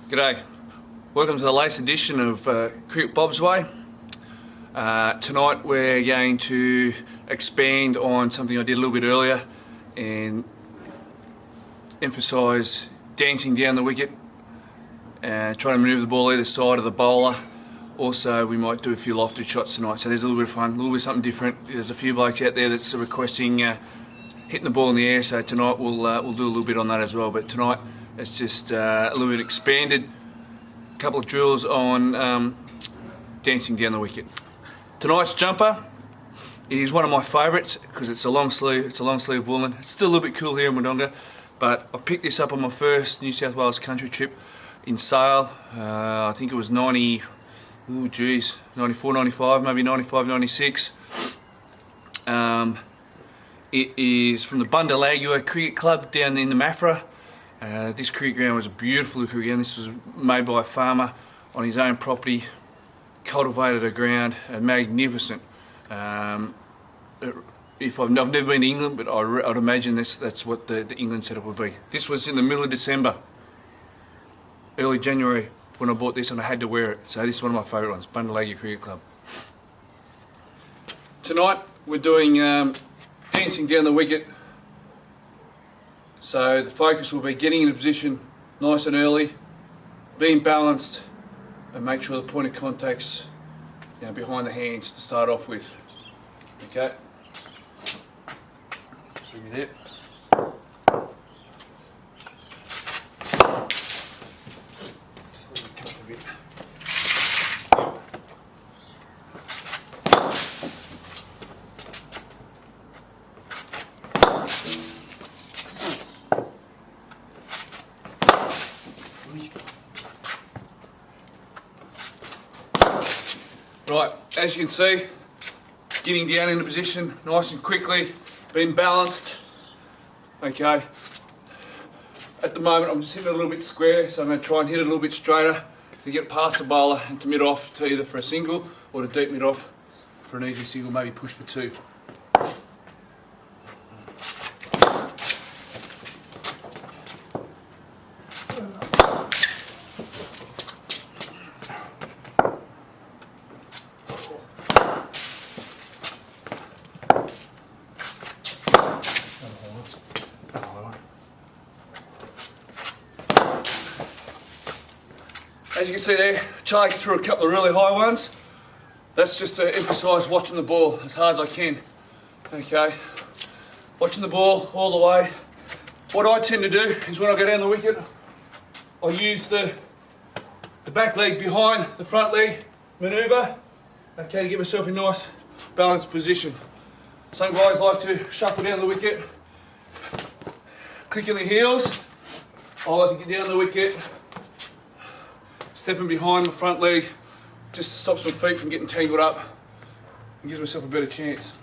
G'day, welcome to the latest edition of Cricket Bob's Way. Tonight we're going to expand on something I did a little bit earlier and emphasise dancing down the wicket, trying to manoeuvre the ball either side of the bowler. Also we might do a few lofted shots tonight, so there's a little bit of fun, a little bit of something different. There's a few blokes out there that's requesting hitting the ball in the air, so tonight we'll do a little bit on that as well. But tonight it's just a little bit expanded, a couple of drills on dancing down the wicket. Tonight's jumper is one of my favourites because it's a long sleeve woolen. It's still a little bit cool here in Wodonga, but I picked this up on my first New South Wales country trip in Sale. I think it was 94, 95, maybe 95, 96. It is from the Bundalagua Cricket Club down in the Mafra. This cricket ground was a beautiful cricket ground. This was made by a farmer on his own property, cultivated a ground, magnificent. I've never been to England, but I'd imagine that's what the England setup would be. This was in the middle of December, early January when I bought this, and I had to wear it. So this is one of my favourite ones, Bundalagua Cricket Club. Tonight we're doing dancing down the wicket. So the focus will be getting in a position nice and early, being balanced, and make sure the point of contact's behind the hands to start off with. Okay. See you there. Just let it cut a bit. Right, as you can see, getting down in a position nice and quickly, being balanced. Okay, at the moment I'm just hitting it a little bit square, so I'm going to try and hit it a little bit straighter to get past the bowler and to mid off to either for a single or to deep mid off for an easy single, maybe push for two. As you can see there, Charlie threw a couple of really high ones. That's just to emphasise watching the ball as hard as I can. Okay, watching the ball all the way. What I tend to do is when I go down the wicket, I use the back leg behind the front leg manoeuvre, okay, to get myself in a nice balanced position. Some guys like to shuffle down the wicket, clicking the heels. I like to get down the wicket, stepping behind the front leg, just stops my feet from getting tangled up and gives myself a better chance.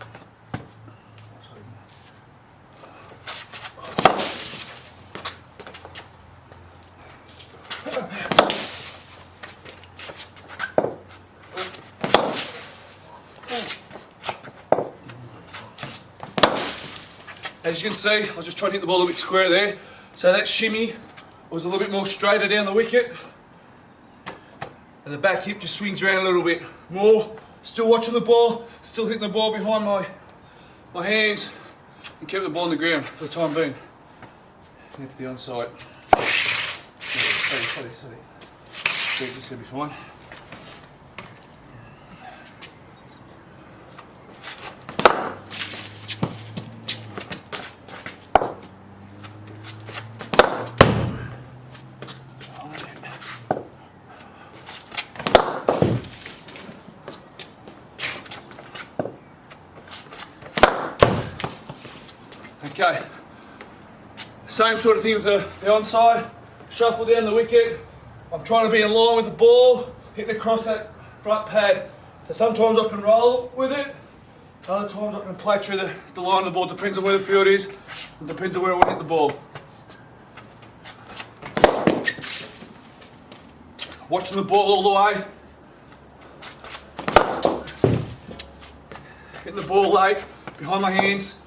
As you can see, I was just trying to hit the ball a little bit square there, so that shimmy was a little bit more straighter down the wicket. And the back hip just swings around a little bit more. Still watching the ball, still hitting the ball behind my hands, and keep the ball on the ground for the time being. Now to the onside. Sorry. This will be fine. Okay, same sort of thing with the onside. Shuffle down the wicket. I'm trying to be in line with the ball, hitting across that front pad. So sometimes I can roll with it, other times I can play through the line of the ball. Depends on where the field is, and depends on where I want to hit the ball. Watching the ball all the way. Hitting the ball late, behind my hands.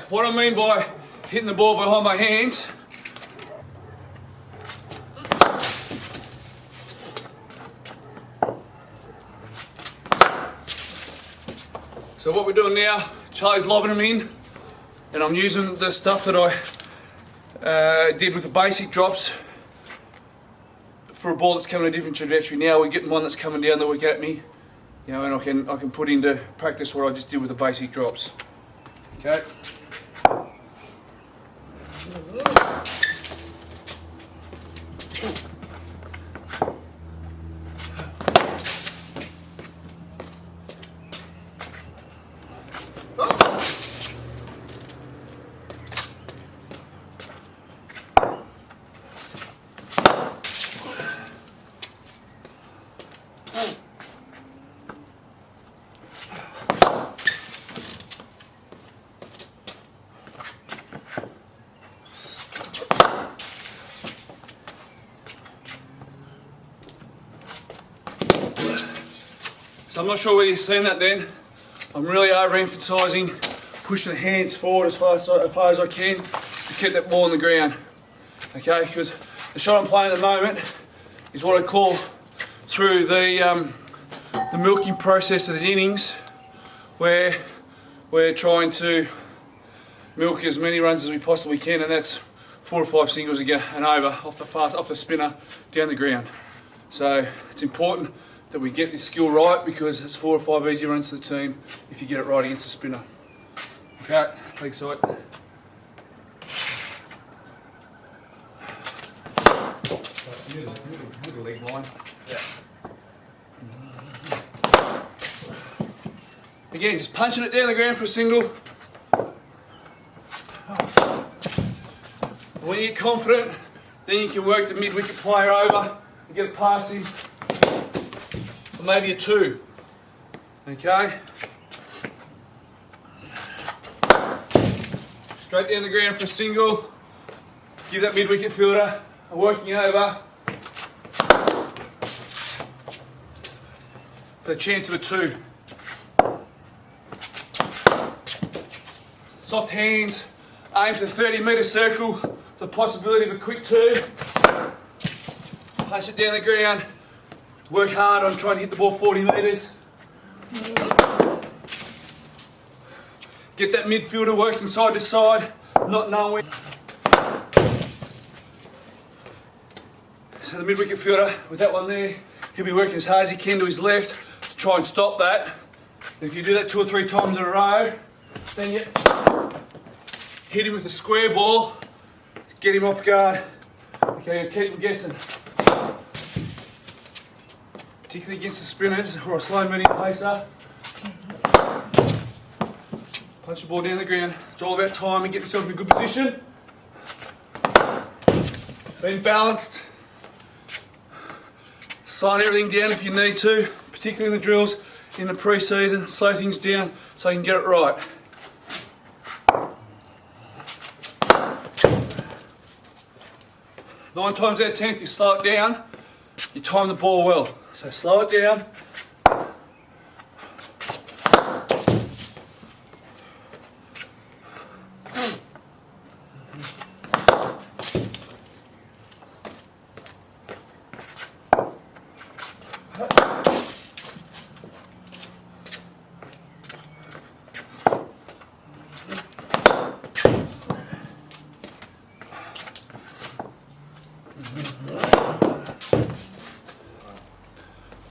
what I mean by hitting the ball behind my hands, so what we're doing now, Charlie's lobbing them in, and I'm using the stuff that I did with the basic drops for a ball that's coming a different trajectory. Now we're getting one that's coming down the wicket at me, you know, and I can put into practice what I just did with the basic drops. Okay. So I'm not sure whether you've seen that then. I'm really overemphasising pushing the hands forward as far as I can to keep that ball on the ground. Okay, because the shot I'm playing at the moment is what I call through the milking process of the innings, where we're trying to milk as many runs as we possibly can, and that's 4 or 5 singles and over off the spinner down the ground. So it's important that we get this skill right, because it's 4 or 5 easy runs to the team if you get it right against a spinner. Okay, leg side. Middle leg line. Yeah. Again, just punching it down the ground for a single. When you get confident, then you can work the mid-wicket player over and get it past him. Maybe a 2. Okay. Straight down the ground for a single. Give that mid-wicket fielder a working over for a chance of a 2. Soft hands. Aim for the 30-metre circle. The possibility of a quick 2. Punch it down the ground. Work hard on trying to hit the ball 40 metres. Get that midfielder working side to side, not knowing. So the mid-wicket fielder, with that one there, he'll be working as hard as he can to his left to try and stop that. And if you do that 2 or 3 times in a row, then you hit him with a square ball, get him off guard. Okay, keep him guessing. Particularly against the spinners or a slow moving pacer. Punch the ball down the ground. It's all about time and get yourself in a good position. Being balanced. Slowing everything down if you need to, particularly in the drills in the pre-season. Slow things down so you can get it right. Nine times out of 10, if you slow it down, you time the ball well. So slow it down.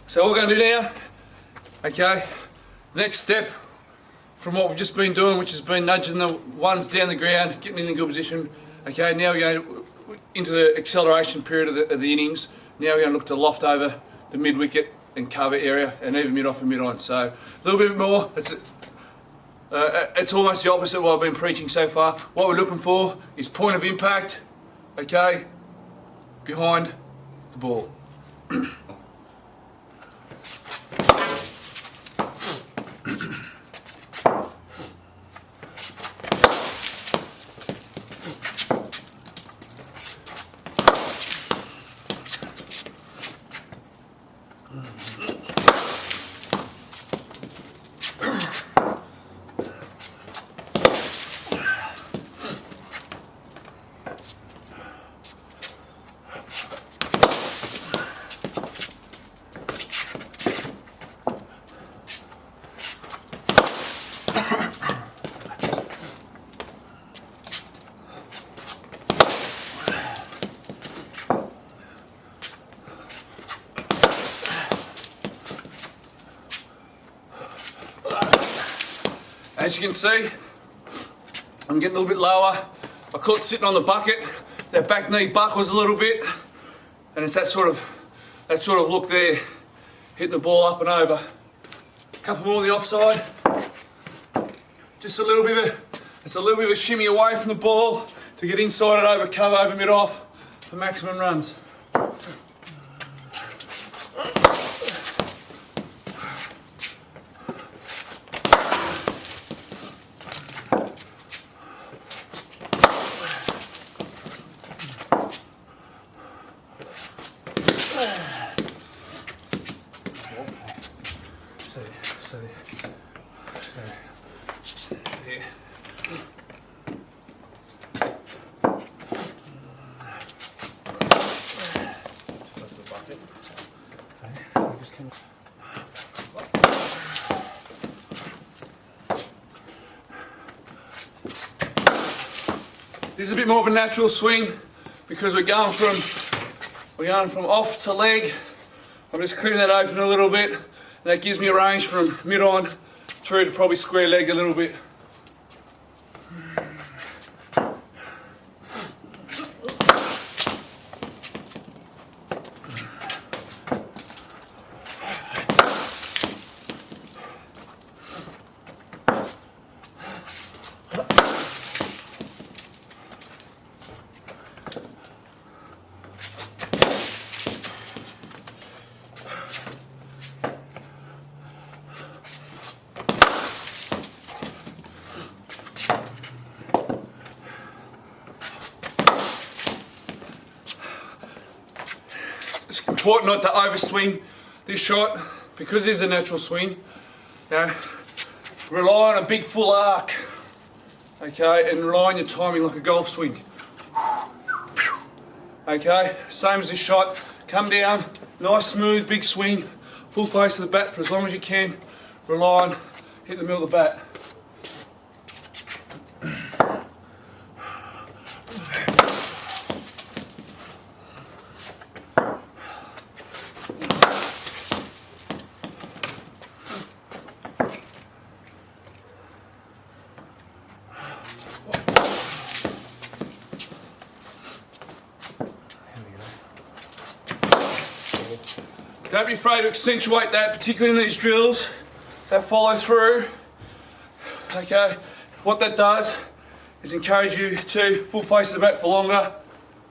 So what we're going to do now, okay, next step from what we've just been doing, which has been nudging the ones down the ground, getting in a good position, okay, now we're going into the acceleration period of the innings. Now we're going to look to loft over the mid-wicket and cover area, and even mid-off and mid-on. So a little bit more, it's almost the opposite of what I've been preaching so far. What we're looking for is point of impact, okay, behind the ball. As you can see, I'm getting a little bit lower. I caught sitting on the bucket. That back knee buckles a little bit, and it's that sort of look there, hitting the ball up and over. A couple more on the offside. Just a little bit of a shimmy away from the ball to get inside it over cover, over mid off for maximum runs. This is a bit more of a natural swing because we're going from off to leg. I'm just clearing that open a little bit, and that gives me a range from mid on through to probably square leg a little bit. It's important not to overswing this shot because it is a natural swing. Rely on a big full arc, okay, and rely on your timing like a golf swing. Okay, same as this shot. Come down, nice smooth big swing, full face of the bat for as long as you can. Rely on hit the middle of the bat. Don't be afraid to accentuate that, particularly in these drills that follow through. Okay, what that does is encourage you to full face the bat for longer.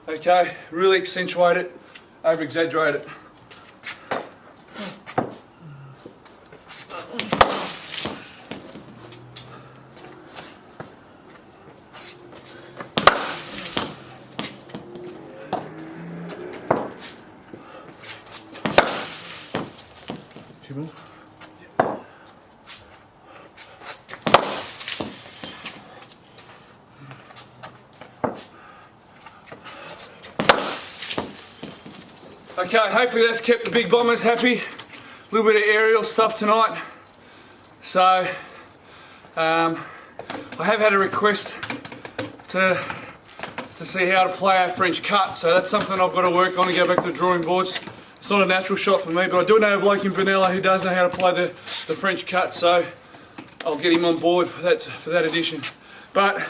Okay, really accentuate it, over exaggerate it. Okay, hopefully that's kept the big bombers happy. A little bit of aerial stuff tonight. So, I have had a request to see how to play a French cut, so that's something I've got to work on and go back to the drawing boards. It's not a natural shot for me, but I do know a bloke in Vanilla who does know how to play the French cut, so I'll get him on board for that edition. But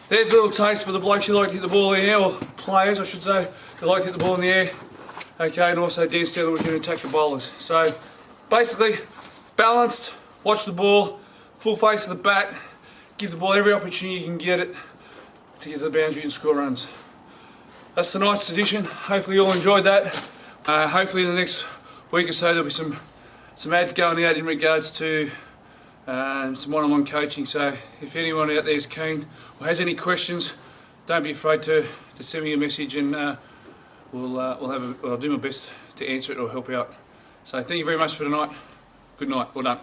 there's a little taste for the blokes who like to hit the ball in the air, or players I should say, who like to hit the ball in the air. Okay, and also dance down that we can attack the bowlers. So basically, balanced, watch the ball, full face of the bat, give the ball every opportunity you can get it to get to the boundary and score runs. That's tonight's edition. Hopefully you all enjoyed that. Hopefully in the next week or so there'll be some ads going out in regards to some one-on-one coaching. So if anyone out there is keen or has any questions, don't be afraid to send me a message, and I'll do my best to answer it or help out. So thank you very much for tonight. Good night. Well done.